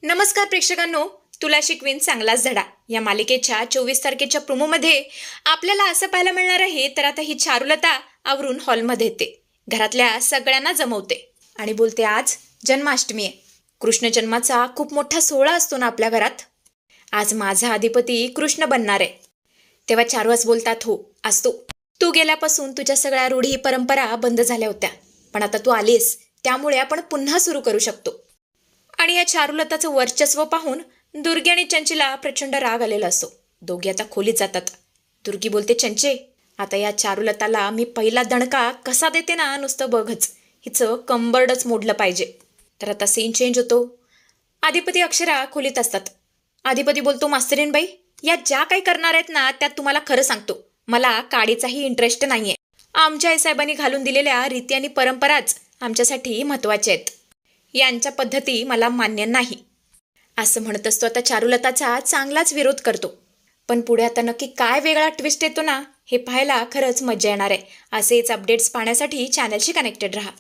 नमस्कार प्रेक्षकांनो, तुला शिकवीन चांगलाच धडा या मालिकेच्या 24 तारखेच्या प्रोमोमध्ये आपल्याला असं पाहायला मिळणार आहे. तर आता ही चारुलता आवरून हॉलमध्ये येते, घरातल्या सगळ्यांना जमवते आणि बोलते आज जन्माष्टमी आहे. कृष्ण जन्माचा खूप मोठा सोहळा असतो ना आपल्या घरात. आज माझा अधिपती कृष्ण बनणार आहे. तेव्हा चारुआस बोलतात, हो असतो. तू गेल्यापासून तुझ्या सगळ्या रूढी परंपरा बंद झाल्या होत्या, पण आता तू आलीस त्यामुळे आपण पुन्हा सुरू करू शकतो. आणि या चारुलताचं वर्चस्व पाहून दुर्गी आणि चंचीला प्रचंड राग आलेला असतो. दोघे आता खोलीत जातात. दुर्गी बोलते, चंचे आता या चारुलताला मी पहिला दणका कसा देते ना, नुसतं बघच, हिचं कंबरडच मोडलं पाहिजे. तर आता सीन चेंज होतो. अधिपती अक्षरा खोलीत असतात. अधिपती बोलतो, मास्तरीनबाई या ज्या काही करणार आहेत ना, त्यात तुम्हाला खरं सांगतो, मला काडीचाही इंटरेस्ट नाहीये. आमच्या आईसाहेबांनी घालून दिलेल्या रीती आणि परंपराच आमच्यासाठी महत्त्वाच्या आहेत. यांच्या पद्धती मला मान्य नाही असं म्हणत असतो. आता चारुलताचा चांगलाच विरोध करतो. पण पुढे आता नक्की काय वेगळा ट्विस्ट येतो ना, हे पाहायला खरंच मजा येणार आहे. असेच अपडेट्स पाहण्यासाठी चॅनलशी कनेक्टेड रहा.